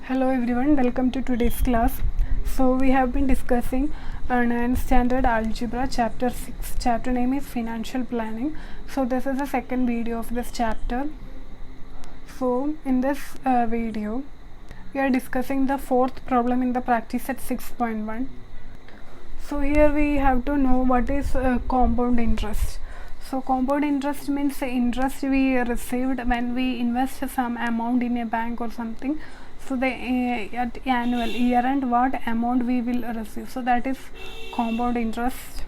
Hello everyone, welcome to today's class. So we have been discussing 9th standard algebra chapter 6. Chapter name is financial planning. So this is the second video of this chapter. So in this video we are discussing the fourth problem in the practice set 6.1. So here we have to know what is compound interest. So compound interest means the interest we received when we invest some amount in a bank or something. So the at annual year end what amount we will receive, so that is compound interest.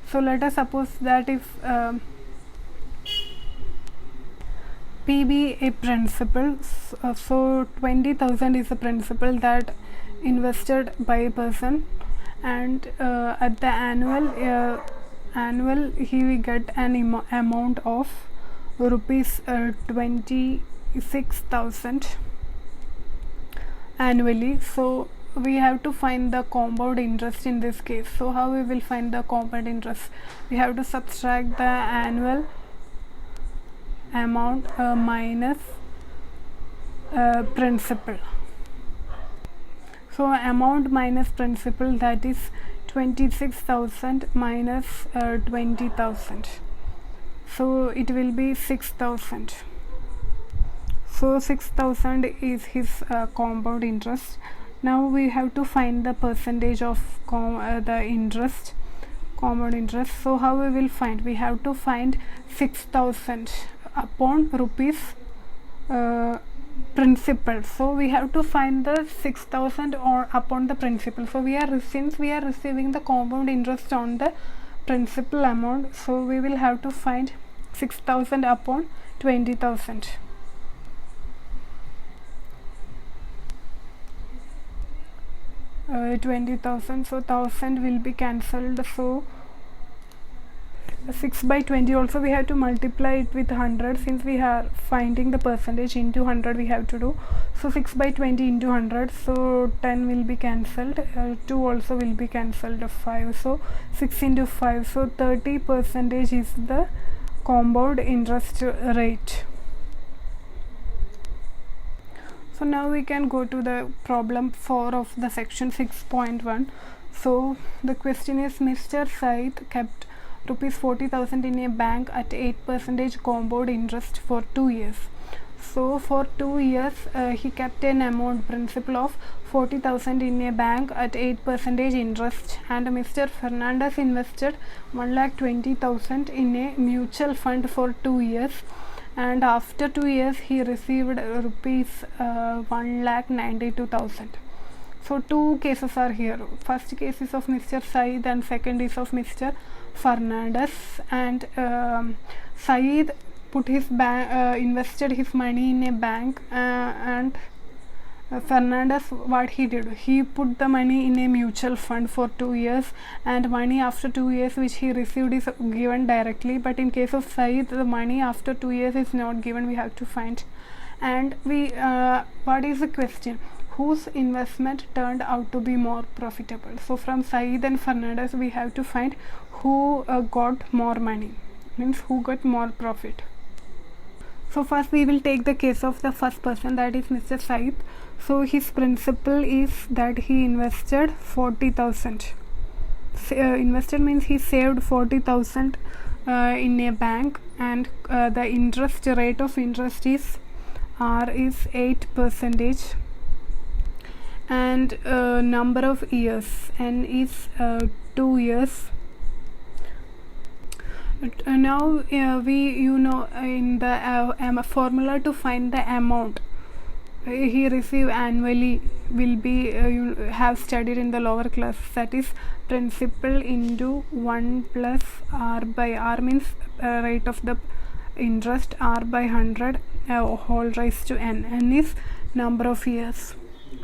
So let us suppose that if P be a principal, so 20,000 is the principal that invested by a person, and at the annual he will get an amount of rupees 26,000 annually. So we have to find the compound interest in this case. So how we will find the compound interest? We have to subtract the annual amount minus principal. So amount minus principal, that is 26,000 minus 20,000, so it will be 6,000. So 6,000 is his compound interest. Now we have to find the percentage of the interest, compound interest. So how we will find? We have to find 6,000 upon rupees principal. So we have to find the 6,000 or upon the principal. So since we are receiving the compound interest on the principal amount, so we will have to find 6,000 upon 20,000. So 1000 will be cancelled. So 6 by 20 also we have to multiply it with 100, since we are finding the percentage into 100 we have to do. So 6 by 20 into 100, so 10 will be cancelled, 2 also will be cancelled, 5, so 6 into 5, so 30% is the compound interest rate. So now we can go to the problem 4 of the section 6.1. So the question is, Mr. Said kept rupees 40,000 in a bank at 8% compound interest for 2 years. So for 2 years he kept an amount principal of 40,000 in a bank at 8% interest, and Mr. Fernandez invested 1,20,000 in a mutual fund for 2 years, and after 2 years he received rupees 1,92,000. So two cases are here. First case is of Mr. Said and second is of Mr. Fernandez. And Said put his invested his money in a bank, and Fernandez, what he did, he put the money in a mutual fund for 2 years, and money after 2 years which he received is given directly. But in case of Said, the money after 2 years is not given, we have to find. And we what is the question? Whose investment turned out to be more profitable? So from Said and Fernandez we have to find who got more money, means who got more profit. So first we will take the case of the first person, that is Mr. Said. So his principle is that he invested 40,000. Invested means he saved 40,000 in a bank, and the interest rate of interest is R is 8%, and number of years N is 2 years. Now we in the formula to find the amount he receive annually will be you have studied in the lower class, that is principal into 1 plus R by R means rate of the interest, R by 100 whole raised to N. N is number of years.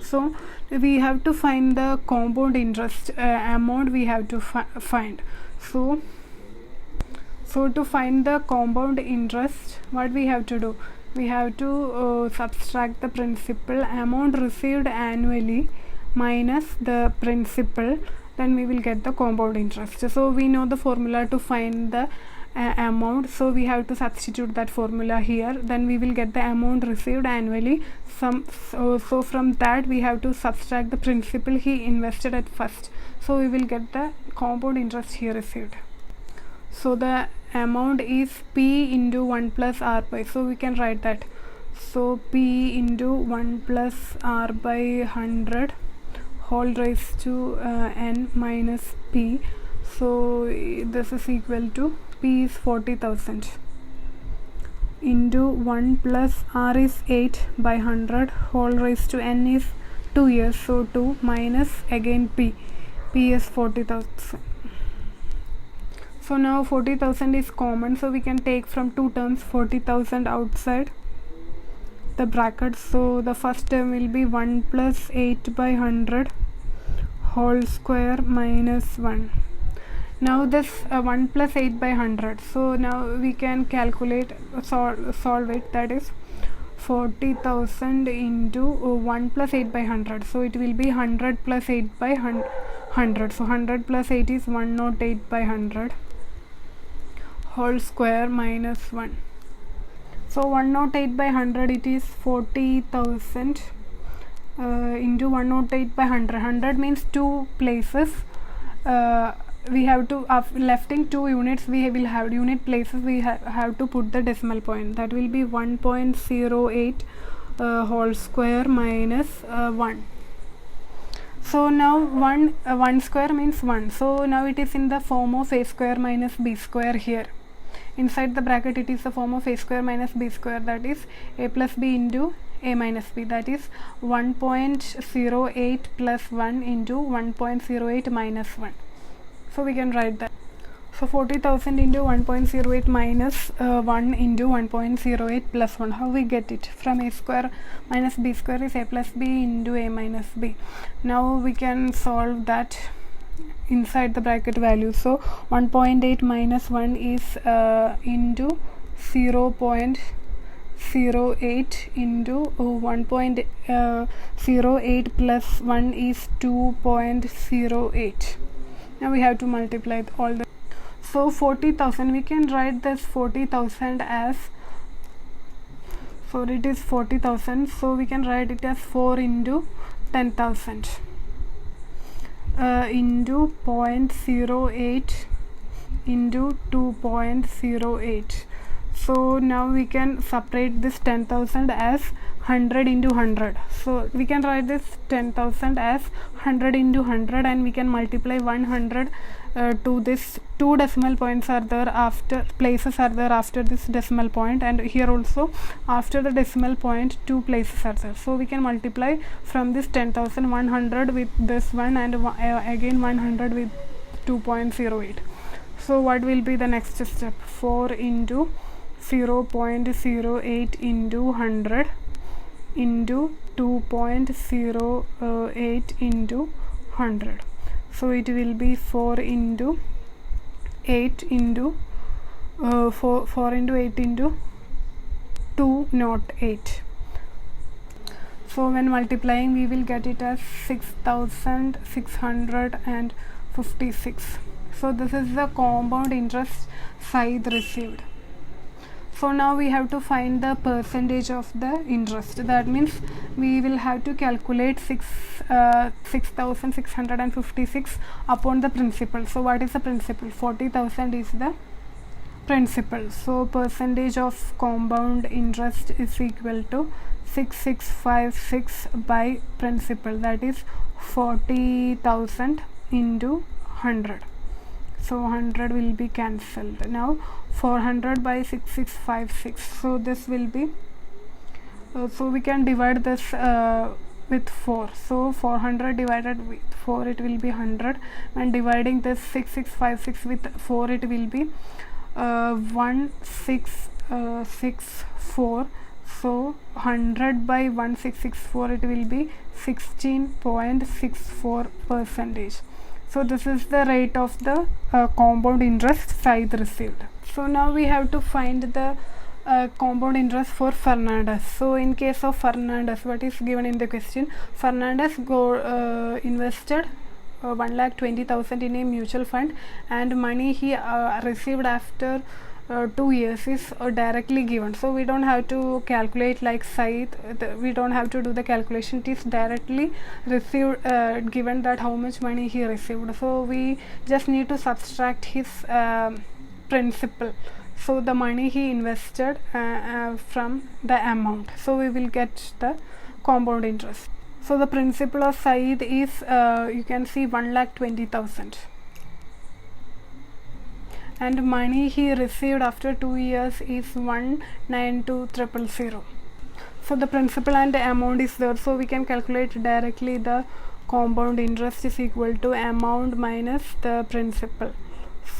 So we have to find the compound interest amount we have to find. So to find the compound interest, what we have to do? We have to subtract the principal amount received annually minus the principal, then we will get the compound interest. So we know the formula to find the amount, so we have to substitute that formula here. Then we will get the amount received annually. So from that we have to subtract the principal he invested at first, so we will get the compound interest he received. So the amount is P into 1 plus R by, so we can write that. So P into 1 plus R by 100 whole raised to n minus P. So this is equal to P is 40,000 into 1 plus R is 8 by 100 whole raised to n is 2 years, so 2 minus again P is 40,000. So now 40,000 is common, so we can take from two terms 40,000 outside the bracket. So the first term will be 1 plus 8 by 100 whole square minus 1. Now this 1 plus 8 by 100, so now we can calculate, solve it. That is 40,000 into 1 plus 8 by 100, so it will be 100 plus 8 by 100. So 100 plus 8 is 108 by 100 whole square minus 1. So 108 by 100, it is 40,000 into 108 by 100. 100 means 2 places. We have to, lefting 2 units, we will have unit places, we have to put the decimal point. That will be 1.08 whole square minus 1. So now 1 square means 1. So now it is in the form of a square minus b square here. Inside the bracket it is the form of a square minus b square, that is a plus b into a minus b, that is 1.08 plus 1 into 1.08 minus 1. So we can write that. So 40,000 into 1.08 minus 1 into 1.08 plus 1. How we get it? From a square minus b square is a plus b into a minus b. Now we can solve that inside the bracket value. So 1.8 minus 1 is into 0.08 into 1.08 plus 1 is 2.08. Now we have to multiply all the. So 40,000, we can write this 40,000 as, so it is 40,000, so we can write it as 4 into 10,000 into 0.08 into 2.08. So now we can separate this 10,000 as 100 into 100. So we can write this 10,000 as 100 into 100, and we can multiply 100 to this. 2 decimal points are there after, places are there after this decimal point, and here also after the decimal point 2 places are there. So we can multiply from this 10,000 100 with this one, and again 100 with 2.08. So what will be the next step? 4 into 0.08 into 100 into 2.08 into 100. So it will be 4 into 8 into 4 into 8 into 208. So when multiplying we will get it as 6,656. So this is the compound interest side received. So now we have to find the percentage of the interest. That means we will have to calculate 6,656 upon the principal. So what is the principal? 40,000 is the principal. So percentage of compound interest is equal to 6656 by principal, that is 40,000 into 100. So 100 will be cancelled. Now 400 by 6656. So this will be, so we can divide this with 4. So 400 divided with 4, it will be 100. And dividing this 6656 with 4, it will be 1664. So 100 by 1664, it will be 16.64 percentage. So this is the rate of the compound interest side received. So now we have to find the compound interest for Fernandez. So in case of Fernandez, what is given in the question? Fernandez invested 1,20,000 in a mutual fund, and money he received after 2 years is directly given. So we don't have to calculate like Said, we don't have to do the calculation. It is directly received, given that how much money he received. So we just need to subtract his principal, so the money he invested from the amount. So we will get the compound interest. So the principal of Said is you can see 1,20,000, and money he received after 2 years is 192,000. So the principal and the amount is there, so we can calculate directly the compound interest is equal to amount minus the principal.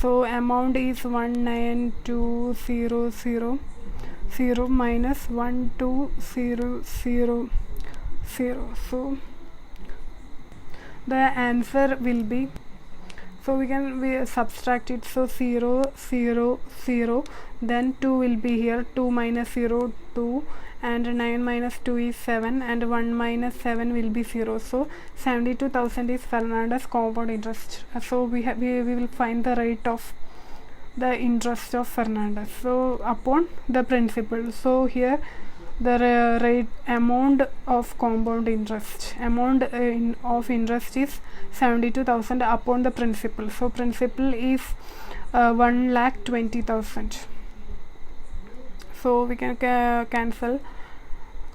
So amount is 192,000 minus 12,000. So the answer will be, so we subtract it. So 0 0 0, then 2 will be here, 2 minus 0 2, and 9 minus 2 is 7, and 1 minus 7 will be 0. So 72,000 is Fernandez compound interest. So we will find the rate of the interest of Fernandez, so upon the principal. So here the rate amount of compound interest, amount of interest is 72,000 upon the principal. So principal is 1,20,000. So we can cancel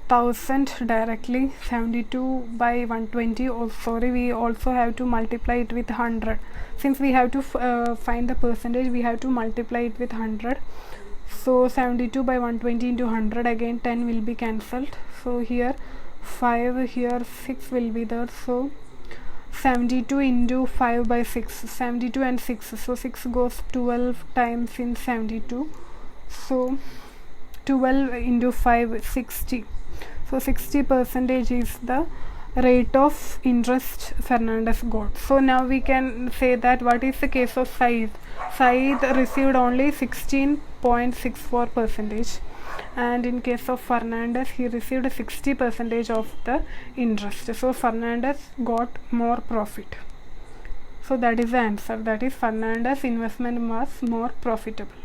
1000 directly. 72 by 120, oh sorry, we also have to multiply it with 100. Since we have to find the percentage, we have to multiply it with 100. So 72 by 120 into 100, again 10 will be cancelled. So here 5, here 6 will be there. So 72 into 5 by 6, 72 and 6, so 6 goes 12 times in 72. So 12 into 5, 60. So 60% is the rate of interest Fernandez got. So now we can say that what is the case of Said. Said received only 16.64%, and in case of Fernandez he received 60% of the interest. So Fernandez got more profit. So that is the answer, that is Fernandez investment was more profitable.